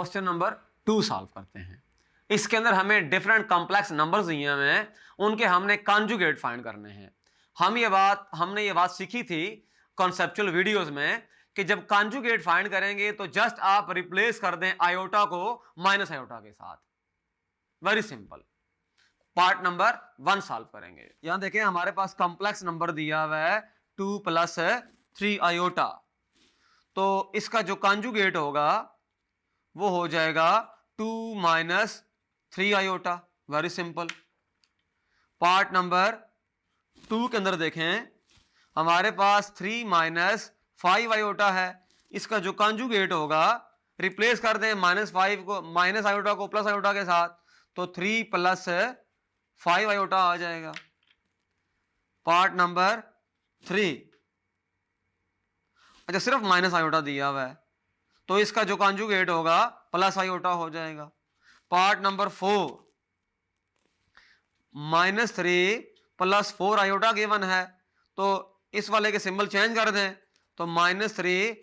Question number 2 solve करते हैं। इसके अंदर हमें डिफरेंट कॉम्प्लेक्स नंबर्स दिए हुए हैं, उनके हमने कॉन्जुगेट फाइंड करने हैं। हमने ये बात सीखी थी कॉन्सेप्चुअल वीडियोस में कि जब कॉन्जुगेट फाइंड करेंगे तो जस्ट आप रिप्लेस कर दें आयोटा को माइनस आयोटा के साथ। Very simple. Part number 1 solve करेंगे। यहां देखें हमारे पास कॉम्प्लेक्स नंबर दिया हुआ है 2 + 3 आयोटा, तो इसका जो कॉन्जुगेट होगा वो हो जाएगा 2 - 3 iota. Very simple. Part number 2 के अंदर देखें हमारे पास 3 - 5 आयोटा है, इसका जो कॉन्जुगेट होगा रिप्लेस कर दें -5 को माइनस आयोटा को प्लस आयोटा के साथ, तो 3 + 5 आयोटा आ जाएगा। पार्ट नंबर 3, अच्छा सिर्फ माइनस आयोटा दिया हुआ है तो इसका जो कॉन्जुगेट होगा प्लस आयोटा हो जाएगा। पार्ट नंबर 4, -3 + 4 आयोटा गिवन है, तो इस वाले के सिंबल चेंज कर दें तो -3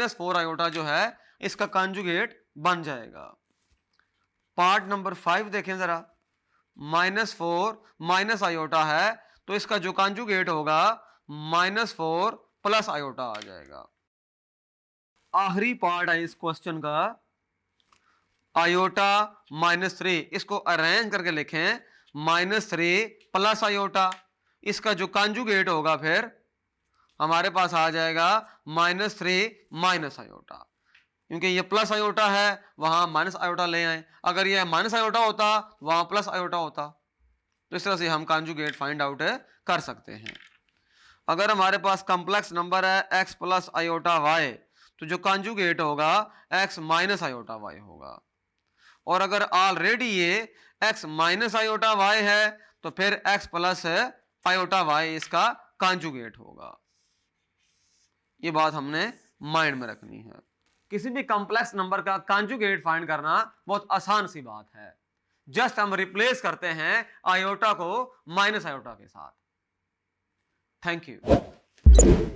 - 4 आयोटा जो है इसका कॉन्जुगेट बन जाएगा। पार्ट नंबर 5 देखें जरा, -4 माइनस आयोटा है तो इसका जो कॉन्जुगेट होगा -4 + आयोटा आ जाएगा। आखिरी पार्ट है इस क्वेश्चन का, आयोटा -3, इसको अरेंज करके लिखें -3 + आयोटा, इसका जो कॉन्जुगेट होगा फिर हमारे पास आ जाएगा -3 - आयोटा, क्योंकि ये प्लस आयोटा है वहां माइनस आयोटा ले आए, अगर ये माइनस आयोटा होता वहां प्लस आयोटा होता, तो इस तरह से हम कॉन्जुगेट फाइंड आउट कर सकते हैं। अगर हमारे पास कॉम्प्लेक्स नंबर है x + आयोटा y, तो जो कॉन्जुगेट होगा x - आयोटा y होगा, और अगर ऑलरेडी ये x - आयोटा y है तो फिर x + आयोटा y इसका कॉन्जुगेट होगा। ये बात हमने माइंड में रखनी है। किसी भी कॉम्प्लेक्स नंबर का कॉन्जुगेट फाइंड करना बहुत आसान सी बात है, जस्ट हम रिप्लेस करते हैं आयोटा को माइनस आयोटा के साथ। Thank you.